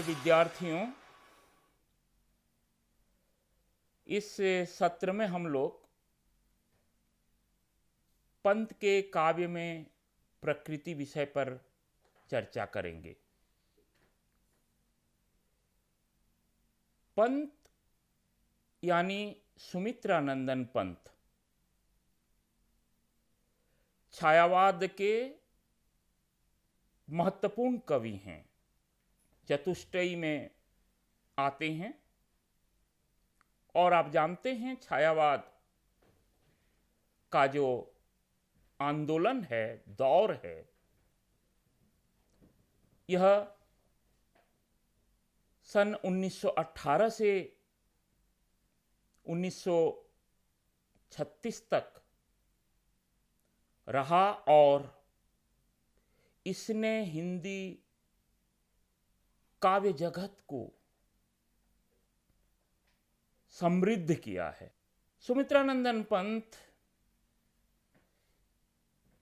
विद्यार्थियों, इस सत्र में हम लोग पंत के काव्य में प्रकृति विषय पर चर्चा करेंगे। पंत यानी सुमित्रानंदन पंत छायावाद के महत्वपूर्ण कवि हैं। चतुष्टयी में आते हैं और आप जानते हैं छायावाद का जो आंदोलन है, दौर है, यह सन 1918 से 1936 तक रहा और इसने हिंदी काव्य जगत को समृद्ध किया है। सुमित्रानंदन पंत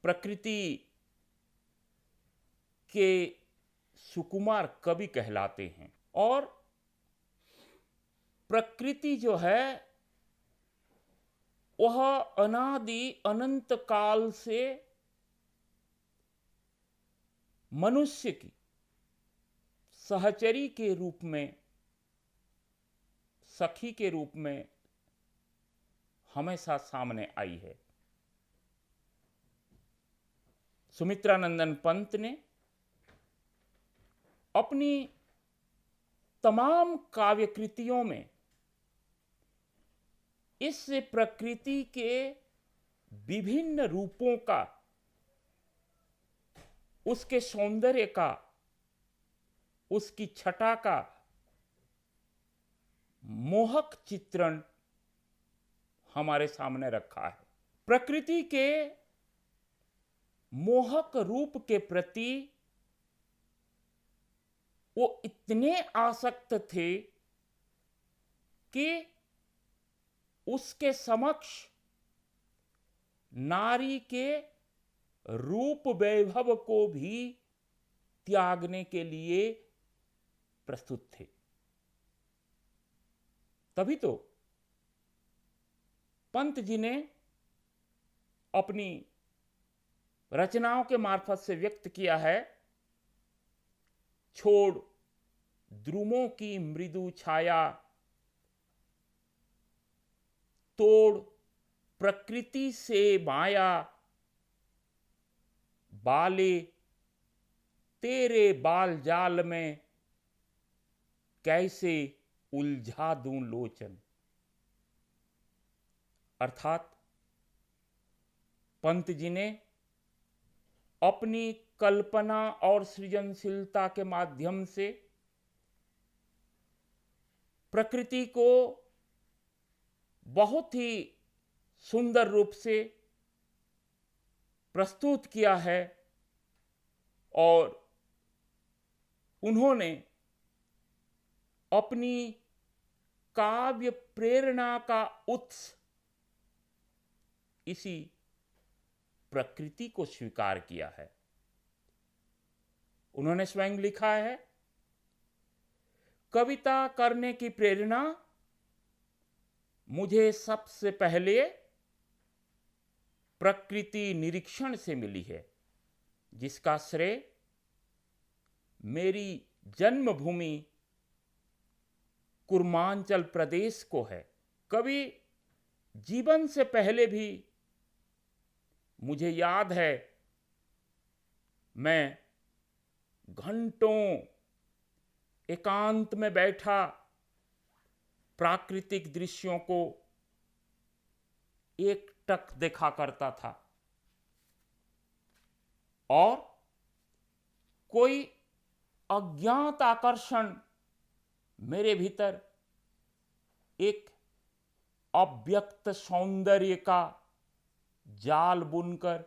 प्रकृति के सुकुमार कवि कहलाते हैं और प्रकृति जो है वह अनादि अनंत काल से मनुष्य की सहचरी के रूप में, सखी के रूप में हमेशा सामने आई है। सुमित्रानंदन पंत ने अपनी तमाम काव्य कृतियों में इस प्रकृति के विभिन्न रूपों का, उसके सौंदर्य का, उसकी छटा का मोहक चित्रण हमारे सामने रखा है। प्रकृति के मोहक रूप के प्रति वो इतने आसक्त थे कि उसके समक्ष नारी के रूप वैभव को भी त्यागने के लिए प्रस्तुत थे। तभी तो पंत जी ने अपनी रचनाओं के मार्फत से व्यक्त किया है, छोड़ द्रुमों की मृदु छाया, तोड़ प्रकृति से माया, बाले तेरे बाल जाल में कैसे उलझा दूं लोचन। अर्थात पंत जी ने अपनी कल्पना और सृजनशीलता के माध्यम से प्रकृति को बहुत ही सुंदर रूप से प्रस्तुत किया है और उन्होंने अपनी काव्य प्रेरणा का उत्स इसी प्रकृति को स्वीकार किया है। उन्होंने स्वयं लिखा है, कविता करने की प्रेरणा मुझे सबसे पहले प्रकृति निरीक्षण से मिली है, जिसका श्रेय मेरी जन्मभूमि कुर्मांचल प्रदेश को है। कवि जीवन से पहले भी मुझे याद है, मैं घंटों एकांत में बैठा प्राकृतिक दृश्यों को एकटक देखा करता था और कोई अज्ञात आकर्षण मेरे भीतर एक अव्यक्त सौंदर्य का जाल बुनकर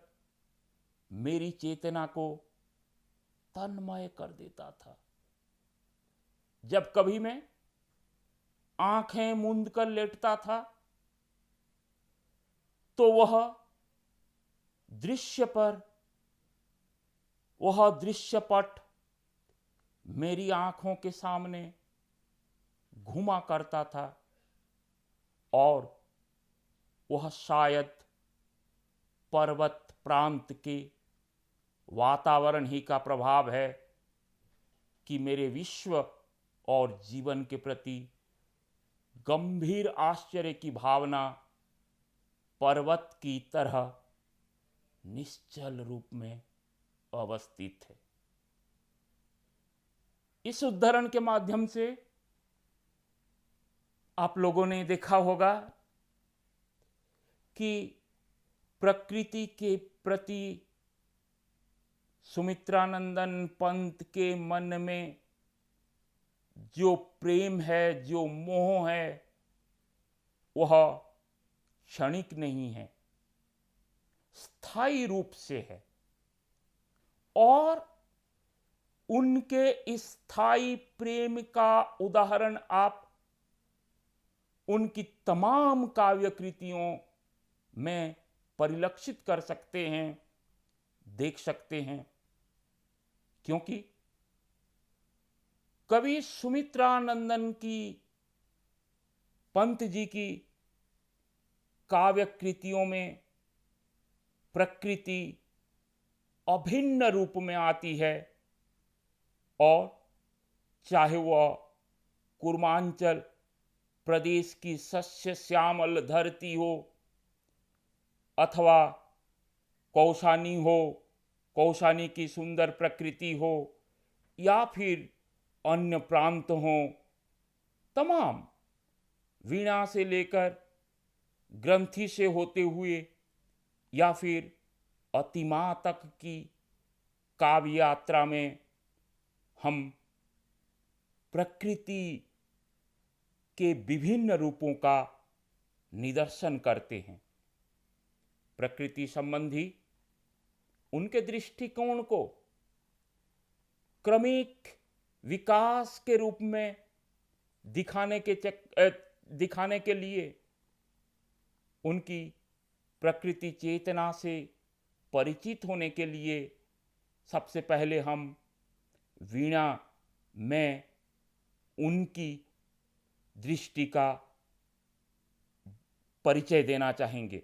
मेरी चेतना को तन्मय कर देता था। जब कभी मैं आंखें मूंद कर लेटता था तो वह दृश्यपट मेरी आंखों के सामने घुमा करता था और वह शायद पर्वत प्रांत के वातावरण ही का प्रभाव है कि मेरे विश्व और जीवन के प्रति गंभीर आश्चर्य की भावना पर्वत की तरह निश्चल रूप में अवस्थित है। इस उद्धरण के माध्यम से आप लोगों ने देखा होगा कि प्रकृति के प्रति सुमित्रानंदन पंत के मन में जो प्रेम है, जो मोह है, वह क्षणिक नहीं है, स्थायी रूप से है। और उनके इस स्थायी प्रेम का उदाहरण आप उनकी तमाम काव्य कृतियों में परिलक्षित कर सकते हैं, देख सकते हैं, क्योंकि कवि सुमित्रानंदन की, पंत जी की काव्य कृतियों में प्रकृति अभिन्न रूप में आती है, और चाहे वह कुर्मांचल प्रदेश की सस्य श्यामल धरती हो, अथवा कौशानी हो, कौशानी की सुंदर प्रकृति हो, या फिर अन्य प्रांत हो, तमाम वीणा से लेकर ग्रंथि से होते हुए या फिर अतिमा तक की काव्य यात्रा में हम प्रकृति के विभिन्न रूपों का निदर्शन करते हैं। प्रकृति संबंधी उनके दृष्टिकोण को क्रमिक विकास के रूप में दिखाने के लिए उनकी प्रकृति चेतना से परिचित होने के लिए सबसे पहले हम वीणा में उनकी दृष्टि का परिचय देना चाहेंगे।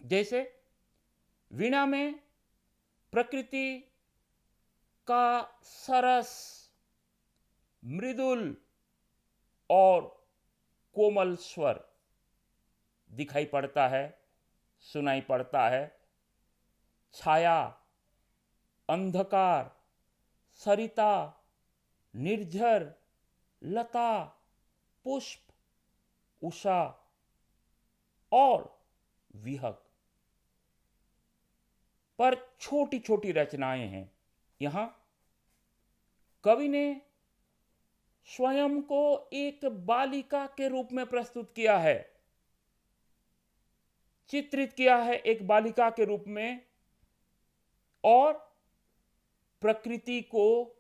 जैसे वीणा में प्रकृति का सरस, मृदुल और कोमल स्वर दिखाई पड़ता है, सुनाई पड़ता है। छाया, अंधकार, सरिता, निर्झर, लता, पुष्प, उषा और विहग पर छोटी छोटी रचनाएं हैं। यहां कवि ने स्वयं को एक बालिका के रूप में प्रस्तुत किया है, चित्रित किया है एक बालिका के रूप में, और प्रकृति को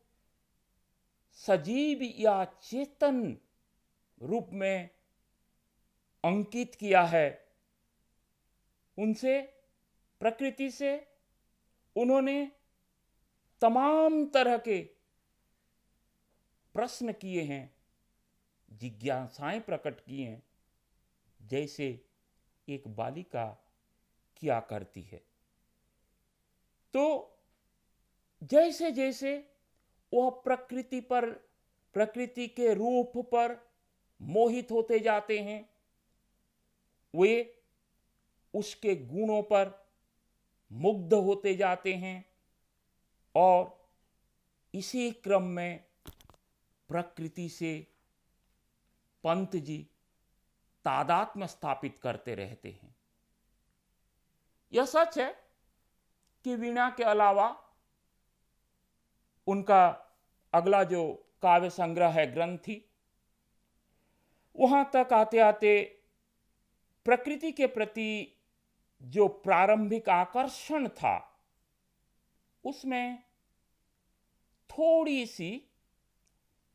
सजीव या चेतन रूप में अंकित किया है। उनसे, प्रकृति से उन्होंने तमाम तरह के प्रश्न किए हैं, जिज्ञासाएं प्रकट की हैं, जैसे एक बालिका क्या करती है। तो जैसे जैसे वह प्रकृति पर, प्रकृति के रूप पर मोहित होते जाते हैं, वे उसके गुणों पर मुग्ध होते जाते हैं, और इसी क्रम में प्रकृति से पंत जी तादात्म्य स्थापित करते रहते हैं। यह सच है कि वीणा के अलावा उनका अगला जो काव्य संग्रह है ग्रंथि, वहां तक आते आते प्रकृति के प्रति जो प्रारंभिक आकर्षण था, उसमें थोड़ी सी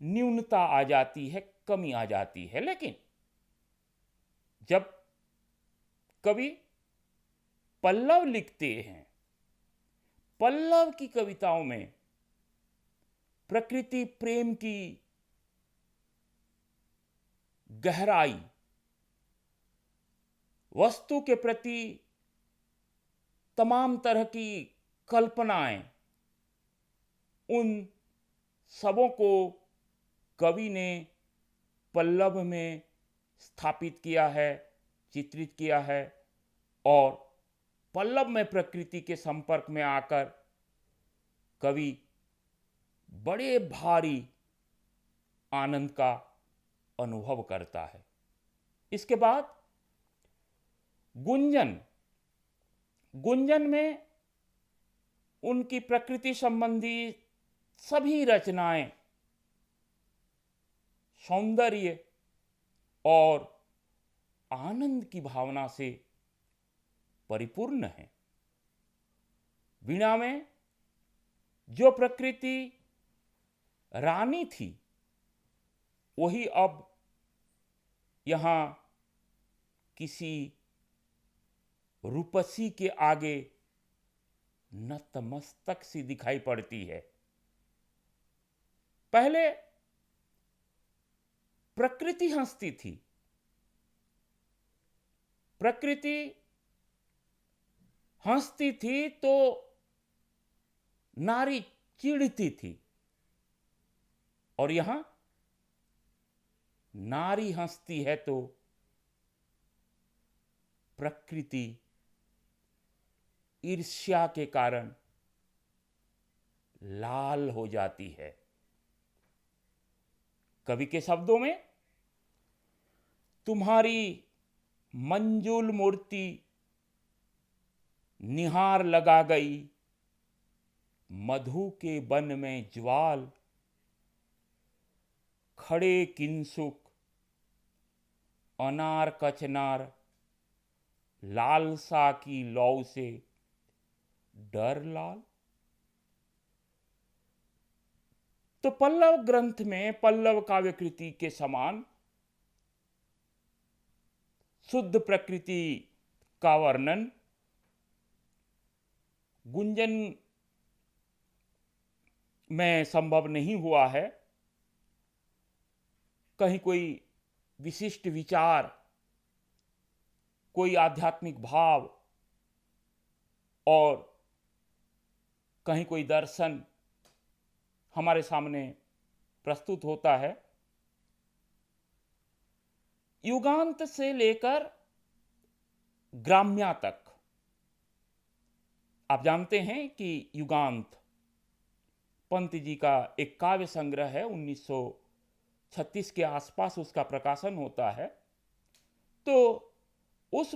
न्यूनता आ जाती है, कमी आ जाती है। लेकिन जब कवि पल्लव लिखते हैं, पल्लव की कविताओं में प्रकृति प्रेम की गहराई, वस्तु के प्रति तमाम तरह की कल्पनाएं, उन सबों को कवि ने पल्लव में स्थापित किया है, चित्रित किया है। और पल्लव में प्रकृति के संपर्क में आकर कवि बड़े भारी आनंद का अनुभव करता है। इसके बाद गुंजन, गुंजन में उनकी प्रकृति संबंधी सभी रचनाएं सौंदर्य और आनंद की भावना से परिपूर्ण है। वीणा में जो प्रकृति रानी थी, वही अब यहां किसी रूपसी के आगे नतमस्तक सी दिखाई पड़ती है। पहले प्रकृति हंसती थी, प्रकृति हंसती थी तो नारी चिढ़ती थी, और यहां नारी हंसती है तो प्रकृति ईर्ष्या के कारण लाल हो जाती है। कवि के शब्दों में, तुम्हारी मंजुल मूर्ति निहार लगा गई, मधु के वन में ज्वाल, खड़े किंसुक अनार कचनार, लालसा की लौ से डर लाल। तो पल्लव ग्रंथ में पल्लव काव्यकृति के समान शुद्ध प्रकृति का वर्णन गुंजन में संभव नहीं हुआ है। कहीं कोई विशिष्ट विचार, कोई आध्यात्मिक भाव और कहीं कोई दर्शन हमारे सामने प्रस्तुत होता है। युगांत से लेकर ग्राम्या तक, आप जानते हैं कि युगांत पंत जी का एक काव्य संग्रह है, 1936 के आसपास उसका प्रकाशन होता है। तो उस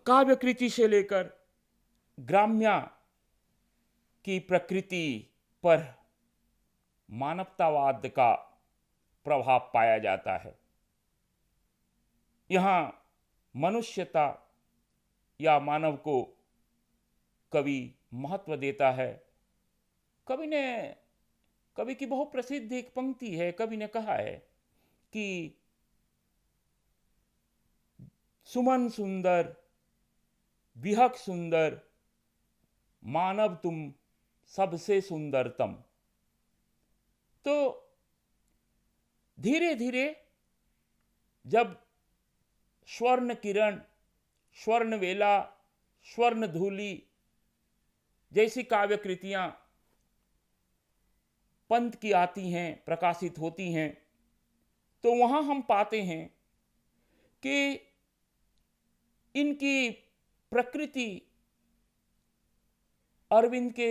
काव्य कृति से लेकर ग्राम्या की प्रकृति पर मानवतावाद का प्रभाव पाया जाता है। यहां मनुष्यता या मानव को कवि महत्व देता है। कवि की बहुत प्रसिद्ध एक पंक्ति है। कवि ने कहा है कि सुमन सुंदर, विहक सुंदर, मानव तुम सबसे सुंदरतम। तो धीरे धीरे जब स्वर्ण किरण, स्वर्ण वेला, स्वर्ण धूली जैसी काव्य कृतियां पंत की आती हैं, प्रकाशित होती हैं, तो वहां हम पाते हैं कि इनकी प्रकृति अरविंद के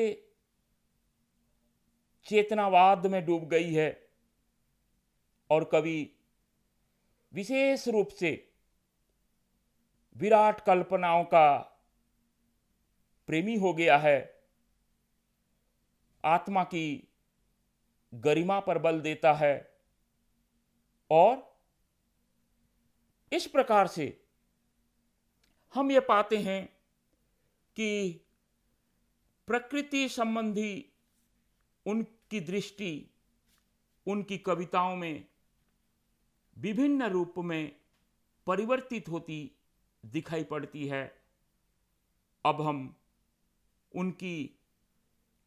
चेतनावाद में डूब गई है और कवि विशेष रूप से विराट कल्पनाओं का प्रेमी हो गया है। आत्मा की गरिमा पर बल देता है और इस प्रकार से हम ये पाते हैं कि प्रकृति संबंधी उनकी दृष्टि उनकी कविताओं में विभिन्न रूप में परिवर्तित होती दिखाई पड़ती है। अब हम उनकी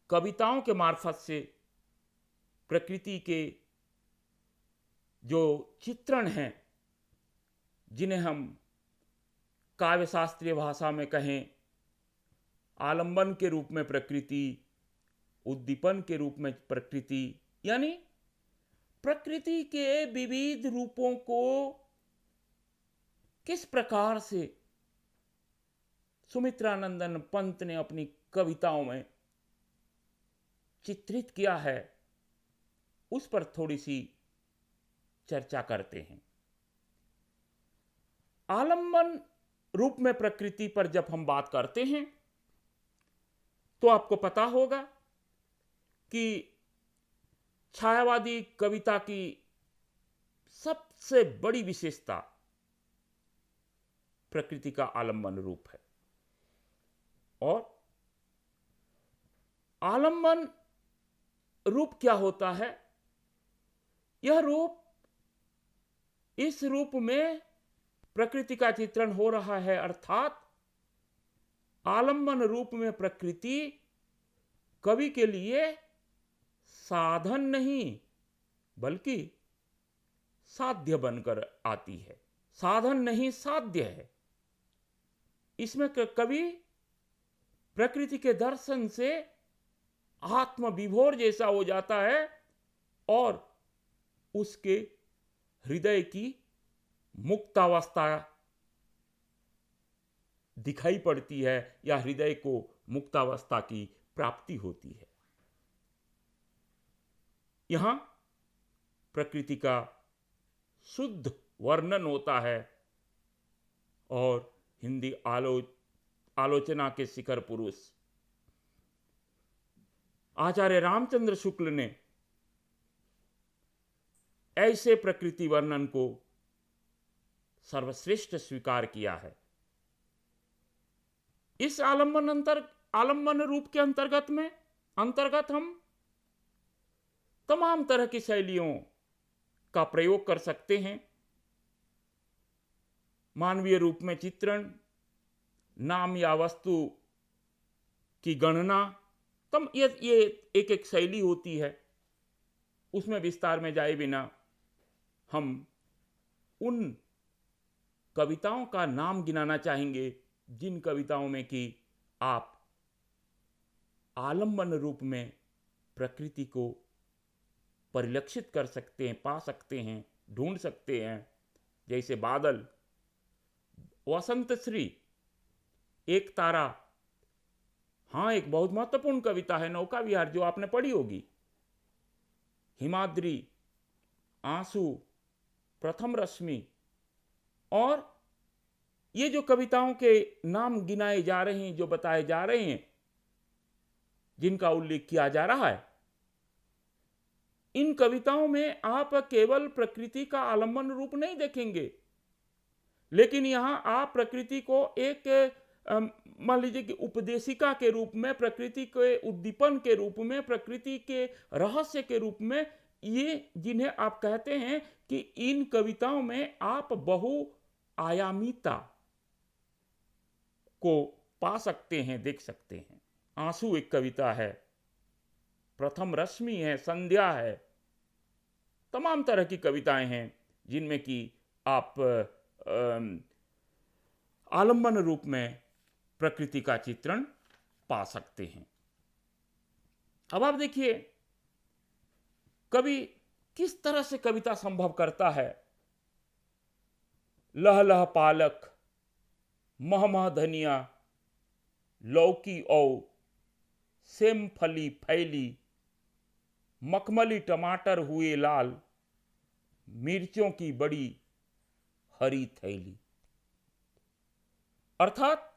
कविताओं के मार्फत से प्रकृति के जो चित्रण हैं, जिन्हें हम काव्य शास्त्रीय भाषा में कहें आलंबन के रूप में प्रकृति, उद्दीपन के रूप में प्रकृति, यानी प्रकृति के विविध रूपों को किस प्रकार से सुमित्रानंदन पंत ने अपनी कविताओं में चित्रित किया है, उस पर थोड़ी सी चर्चा करते हैं। आलंबन रूप में प्रकृति पर जब हम बात करते हैं तो आपको पता होगा कि छायावादी कविता की सबसे बड़ी विशेषता प्रकृति का आलंबन रूप है। और आलंबन रूप क्या होता है? यह रूप, इस रूप में प्रकृति का चित्रण हो रहा है, अर्थात आलंबन रूप में प्रकृति कवि के लिए साधन नहीं बल्कि साध्य बनकर आती है। साधन नहीं, साध्य है। इसमें कवि प्रकृति के दर्शन से आत्मविभोर जैसा हो जाता है और उसके हृदय की मुक्तावस्था दिखाई पड़ती है, या हृदय को मुक्तावस्था की प्राप्ति होती है। यहां प्रकृति का शुद्ध वर्णन होता है और हिंदी आलोचना के शिखर पुरुष आचार्य रामचंद्र शुक्ल ने ऐसे प्रकृति वर्णन को सर्वश्रेष्ठ स्वीकार किया है। इस आलंबन रूप के अंतर्गत हम तमाम तरह की शैलियों का प्रयोग कर सकते हैं। मानवीय रूप में चित्रण, नाम या वस्तु की गणना, ये एक एक शैली होती है। उसमें विस्तार में जाए बिना हम उन कविताओं का नाम गिनाना चाहेंगे जिन कविताओं में कि आप आलंबन रूप में प्रकृति को परिलक्षित कर सकते हैं, पा सकते हैं, ढूंढ सकते हैं। जैसे बादल, वसंत श्री, एक तारा, हाँ एक बहुत महत्वपूर्ण कविता है नौका विहार, जो आपने पढ़ी होगी। हिमाद्री, आंसू, प्रथम रश्मि, और ये जो कविताओं के नाम गिनाए जा रहे हैं, जो बताए जा रहे हैं, जिनका उल्लेख किया जा रहा है, इन कविताओं में आप केवल प्रकृति का आलंबन रूप नहीं देखेंगे, लेकिन यहां आप प्रकृति को एक मान लीजिए कि उपदेशिका के रूप में, प्रकृति के उद्दीपन के रूप में, प्रकृति के रहस्य के रूप में, ये जिन्हें आप कहते हैं कि इन कविताओं में आप बहुआयामीता को पा सकते हैं, देख सकते हैं। आंसू एक कविता है, प्रथम रश्मि है, संध्या है, तमाम तरह की कविताएं हैं जिनमें कि आप आलंबन रूप में प्रकृति का चित्रण पा सकते हैं। अब आप देखिए कवि किस तरह से कविता संभव करता है। लह लह पालक, मह मह धनिया, लौकी औ, सेम फली फैली, मखमली टमाटर हुए लाल, मिर्चों की बड़ी हरी थैली। अर्थात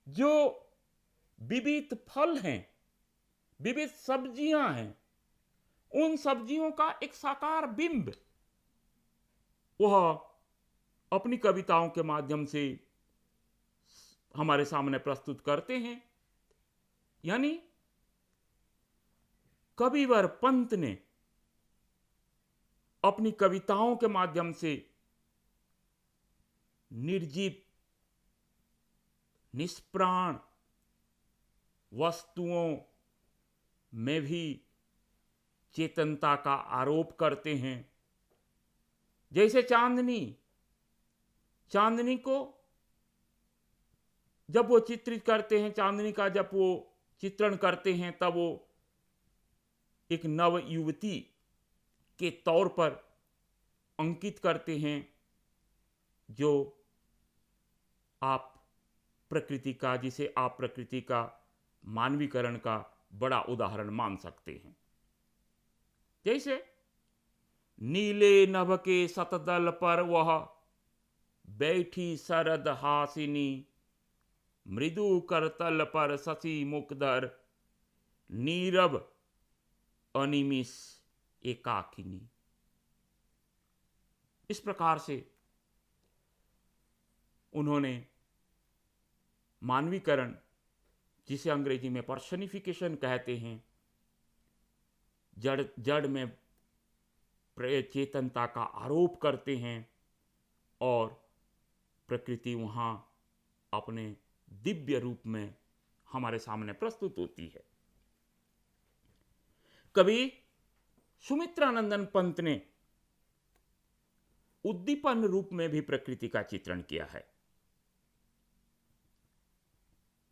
जो विविध फल हैं, विविध सब्जियां हैं, उन सब्जियों का एक साकार बिंब वह अपनी कविताओं के माध्यम से हमारे सामने प्रस्तुत करते हैं। यानी कविवर पंत ने अपनी कविताओं के माध्यम से निर्जीव, निष्प्राण वस्तुओं में भी चेतनता का आरोप करते हैं। जैसे चांदनी को जब वो चित्रित करते हैं, चांदनी का जब वो चित्रण करते हैं, तब वो एक नव युवती के तौर पर अंकित करते हैं, जो जिसे आप प्रकृति का मानवीकरण का बड़ा उदाहरण मान सकते हैं। जैसे नीले नभ के सतदल पर वह बैठी शरद हासिनी, मृदु करतल पर शशि मुखधर, नीरव अनिमिष एकाकिनी। इस प्रकार से उन्होंने मानवीकरण, जिसे अंग्रेजी में पर्सनिफिकेशन कहते हैं, जड़ में चेतनता का आरोप करते हैं और प्रकृति वहां अपने दिव्य रूप में हमारे सामने प्रस्तुत होती है। कवि सुमित्रानंदन पंत ने उद्दीपन रूप में भी प्रकृति का चित्रण किया है।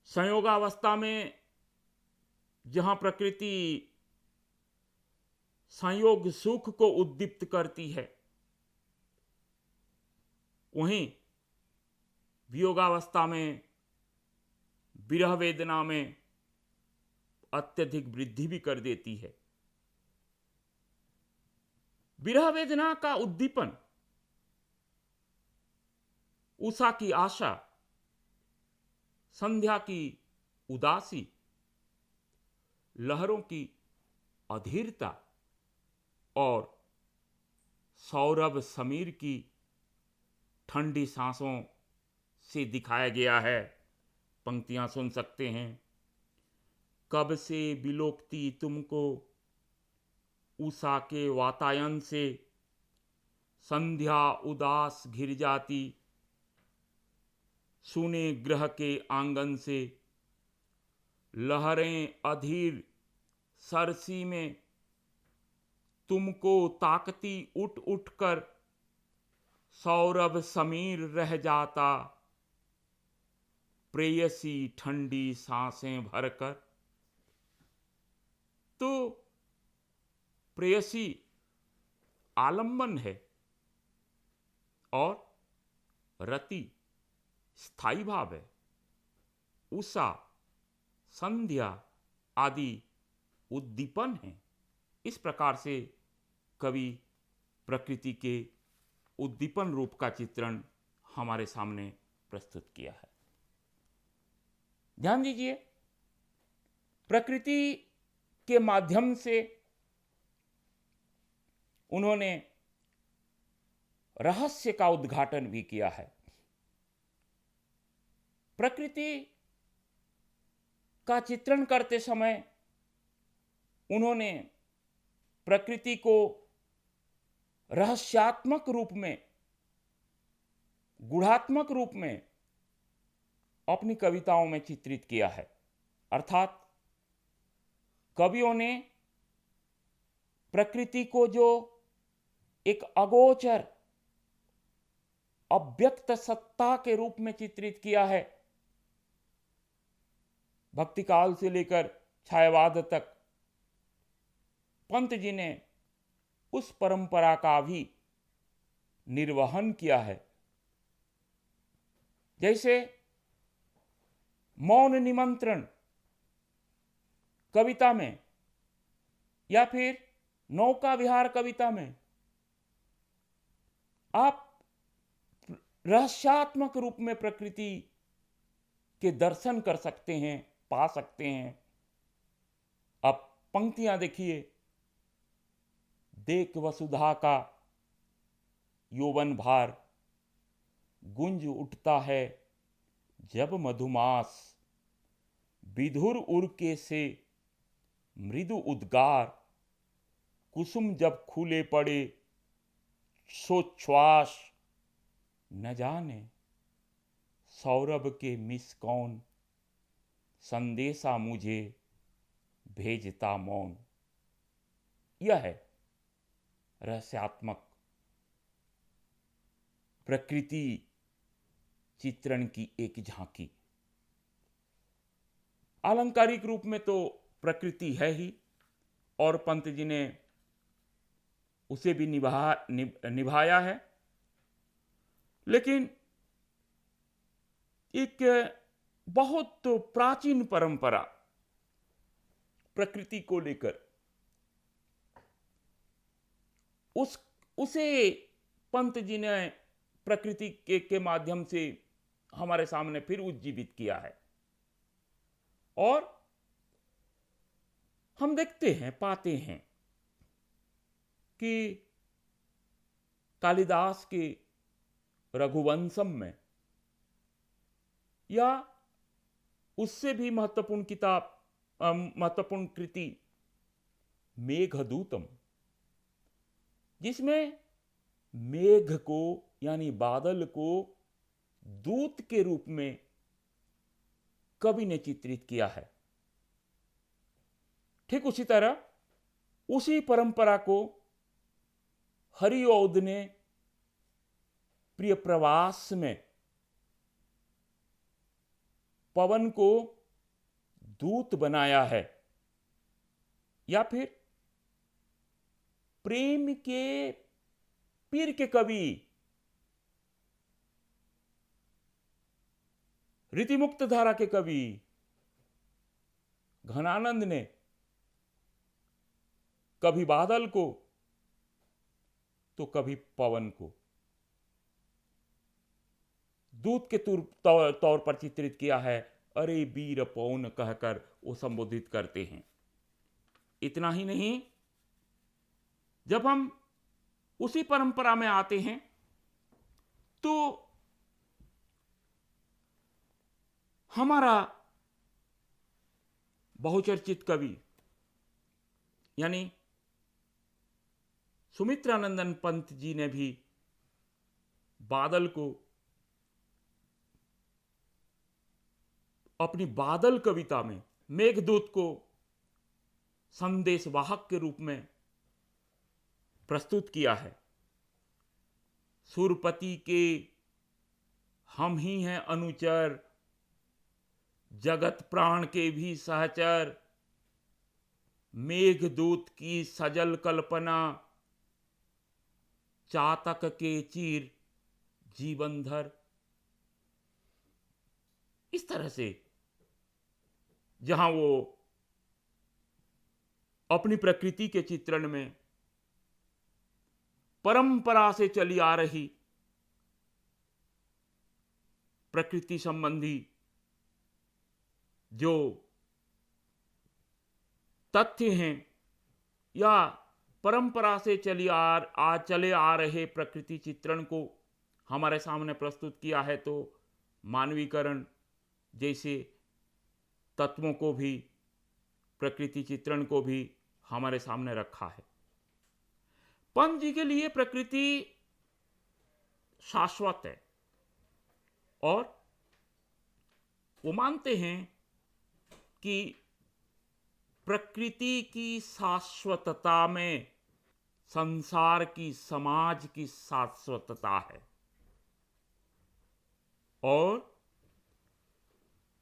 संयोगावस्था में जहां प्रकृति संयोग सुख को उद्दीप्त करती है, वहीं वियोगावस्था में, विरह वेदना में अत्यधिक वृद्धि भी कर देती है। विरह वेदना का उद्दीपन उषा की आशा, संध्या की उदासी, लहरों की अधीरता और सौरभ समीर की ठंडी सांसों से दिखाया गया है। पंक्तियां सुन सकते हैं। कब से बिलोकती तुमको उषा के वातायन से, संध्या उदास घिर जाती सुने ग्रह के आंगन से, लहरें अधीर सरसी में तुमको ताकती उठ उठ कर, सौरभ समीर रह जाता प्रेयसी ठंडी सांसें भरकर। तो प्रेयसी आलंबन है और रति स्थायी भाव है। उषा, संध्या आदि उद्दीपन है। इस प्रकार से कवि प्रकृति के उद्दीपन रूप का चित्रण हमारे सामने प्रस्तुत किया है। ध्यान दीजिए, प्रकृति के माध्यम से उन्होंने रहस्य का उद्घाटन भी किया है। प्रकृति का चित्रण करते समय उन्होंने प्रकृति को रहस्यात्मक रूप में, गुणात्मक रूप में अपनी कविताओं में चित्रित किया है। अर्थात कवियों ने प्रकृति को जो एक अगोचर, अव्यक्त सत्ता के रूप में चित्रित किया है, भक्ति काल से लेकर छायावाद तक पंत जी ने उस परंपरा का भी निर्वहन किया है। जैसे मौन निमंत्रण कविता में या फिर नौका विहार कविता में आप रहस्यात्मक रूप में प्रकृति के दर्शन कर सकते हैं, पा सकते हैं। अब पंक्तियां देखिए। देख वसुधा का यौवन भार, गुंज उठता है जब मधुमास, विधुर उर्के से मृदु उद्गार, कुसुम जब खुले पड़े सोच्छ्वास, न जाने सौरभ के मिस कौन, संदेशा मुझे भेजता मौन। यह है रहस्यात्मक प्रकृति चित्रण की एक झांकी। आलंकारिक रूप में तो प्रकृति है ही, और पंत जी ने उसे भी निभाया है, लेकिन एक बहुत प्राचीन परंपरा प्रकृति को लेकर उसे पंत जी ने प्रकृति के माध्यम से हमारे सामने फिर उज्जीवित किया है। और हम देखते हैं, पाते हैं कि कालिदास के रघुवंशम में, या उससे भी महत्वपूर्ण किताब, महत्वपूर्ण कृति मेघदूतम, जिसमें मेघ को यानी बादल को दूत के रूप में कवि ने चित्रित किया है। ठीक उसी तरह उसी परंपरा को हरिऔध ने प्रिय प्रवास में पवन को दूत बनाया है, या फिर प्रेम के पीर के कवि रीतिमुक्त धारा के कवि घनानंद ने कभी बादल को तो कभी पवन को दूत के तौर पर चित्रित किया है। अरे वीर पवन कहकर वो संबोधित करते हैं। इतना ही नहीं, जब हम उसी परंपरा में आते हैं तो हमारा बहुचर्चित कवि यानी सुमित्रानंदन पंत जी ने भी बादल को अपनी बादल कविता में मेघदूत को संदेशवाहक के रूप में प्रस्तुत किया है। सुरपति के हम ही हैं अनुचर, जगत प्राण के भी सहचर, मेघदूत की सजल कल्पना, चातक के चीर जीवनधर। इस तरह से जहां वो अपनी प्रकृति के चित्रण में परंपरा से चली आ रही प्रकृति संबंधी जो तथ्य हैं, या परंपरा से चले आ रहे प्रकृति चित्रण को हमारे सामने प्रस्तुत किया है, तो मानवीकरण जैसे तत्वों को भी, प्रकृति चित्रण को भी हमारे सामने रखा है। पंत जी के लिए प्रकृति शाश्वत है, और वो मानते हैं कि प्रकृति की शाश्वतता में संसार की, समाज की शाश्वतता है। और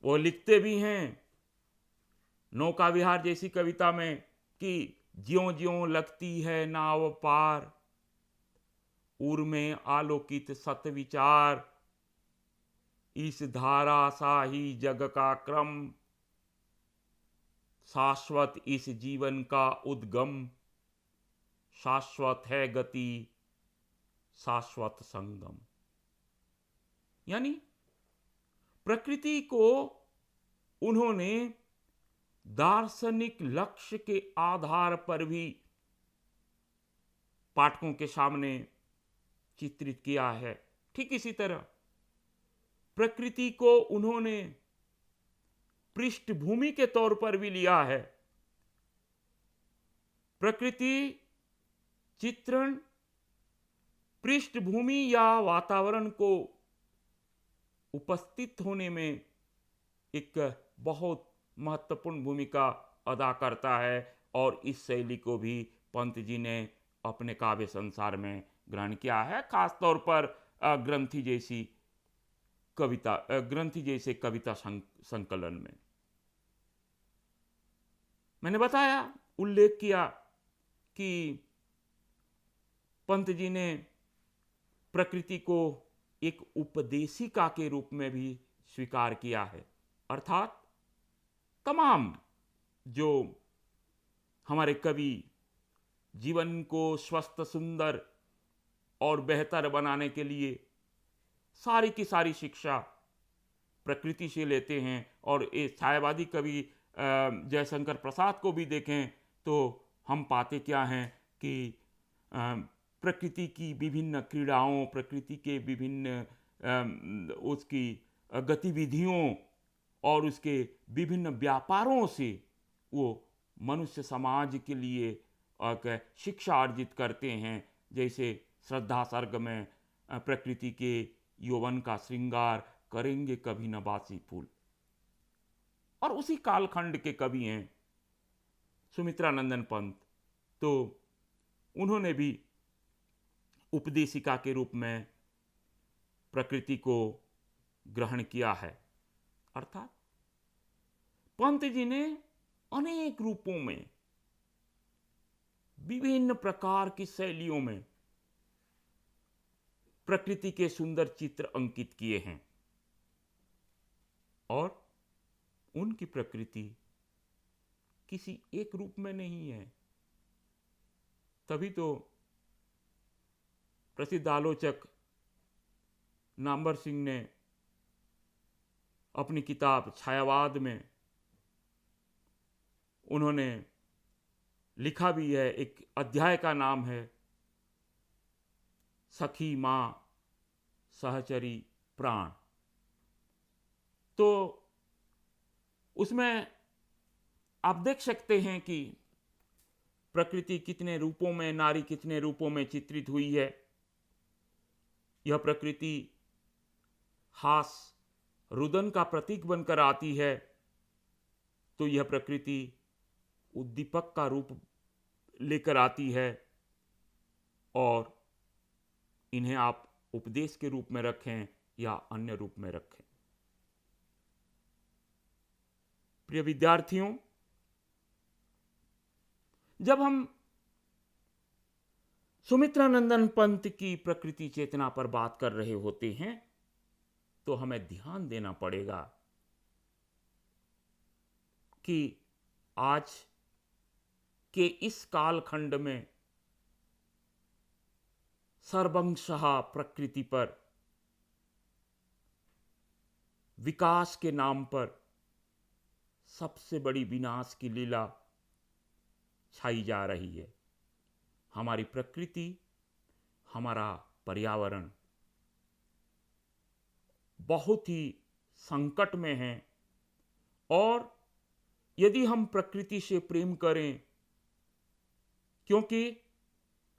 वो लिखते भी हैं नौका विहार जैसी कविता में कि ज्यों ज्यों लगती है नाव पार, उर में आलोकित सत विचार, इस धारा सा ही जग का क्रम, शाश्वत इस जीवन का उद्गम, शाश्वत है गति शाश्वत संगम। यानी प्रकृति को उन्होंने दार्शनिक लक्ष्य के आधार पर भी पाठकों के सामने चित्रित किया है। ठीक इसी तरह प्रकृति को उन्होंने पृष्ठभूमि के तौर पर भी लिया है। प्रकृति चित्रण पृष्ठभूमि या वातावरण को उपस्थित होने में एक बहुत महत्वपूर्ण भूमिका अदा करता है, और इस शैली को भी पंत जी ने अपने काव्य संसार में ग्रहण किया है, खासतौर पर ग्रंथि जैसे कविता संकलन में। मैंने बताया, उल्लेख किया कि पंत जी ने प्रकृति को एक उपदेशिका के रूप में भी स्वीकार किया है, अर्थात तमाम जो हमारे कवि जीवन को स्वस्थ, सुंदर और बेहतर बनाने के लिए सारी की सारी शिक्षा प्रकृति से लेते हैं। और ये छायावादी कवि जयशंकर प्रसाद को भी देखें तो हम पाते क्या हैं कि प्रकृति की विभिन्न क्रीड़ाओं, प्रकृति के विभिन्न उसकी गतिविधियों और उसके विभिन्न व्यापारों से वो मनुष्य समाज के लिए शिक्षा अर्जित करते हैं। जैसे श्रद्धा सर्ग में प्रकृति के यौवन का श्रृंगार करेंगे कभी न बासी फूल। और उसी कालखंड के कवि हैं सुमित्रानंदन पंत, तो उन्होंने भी उपदेशिका के रूप में प्रकृति को ग्रहण किया है। अर्थात पंत जी ने अनेक रूपों में, विभिन्न प्रकार की शैलियों में प्रकृति के सुंदर चित्र अंकित किए हैं, और उनकी प्रकृति किसी एक रूप में नहीं है। तभी तो प्रसिद्ध आलोचक नामवर सिंह ने अपनी किताब छायावाद में उन्होंने लिखा भी है, एक अध्याय का नाम है सखी मां सहचरी प्राण। तो उसमें आप देख सकते हैं कि प्रकृति कितने रूपों में, नारी कितने रूपों में चित्रित हुई है। यह प्रकृति हास रुदन का प्रतीक बनकर आती है, तो यह प्रकृति उद्दीपक का रूप लेकर आती है, और इन्हें आप उपदेश के रूप में रखें या अन्य रूप में रखें। प्रिय विद्यार्थियों, जब हम सुमित्रानंदन पंत की प्रकृति चेतना पर बात कर रहे होते हैं तो हमें ध्यान देना पड़ेगा कि आज के इस कालखंड में सर्वंशः प्रकृति पर विकास के नाम पर सबसे बड़ी विनाश की लीला छाई जा रही है। हमारी प्रकृति, हमारा पर्यावरण बहुत ही संकट में है, और यदि हम प्रकृति से प्रेम करें, क्योंकि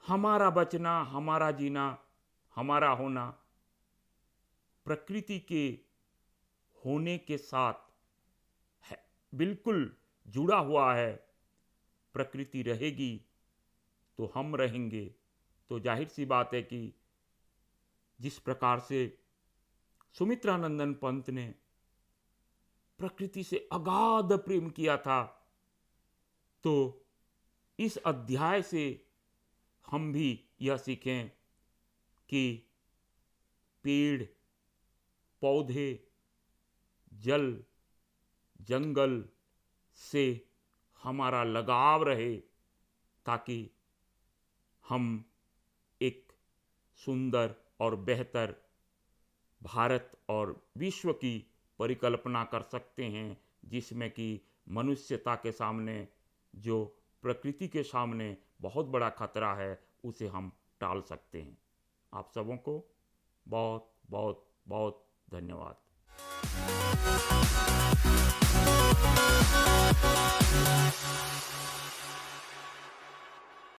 हमारा बचना, हमारा जीना, हमारा होना प्रकृति के होने के साथ है, बिल्कुल जुड़ा हुआ है। प्रकृति रहेगी तो हम रहेंगे। तो जाहिर सी बात है कि जिस प्रकार से सुमित्रानंदन पंत ने प्रकृति से अगाध प्रेम किया था, तो इस अध्याय से हम भी यह सीखें कि पेड़, पौधे, जल, जंगल से हमारा लगाव रहे, ताकि हम एक सुंदर और बेहतर भारत और विश्व की परिकल्पना कर सकते हैं, जिसमें कि मनुष्यता के सामने, जो प्रकृति के सामने बहुत बड़ा खतरा है, उसे हम टाल सकते हैं। आप सबों को बहुत बहुत बहुत धन्यवाद।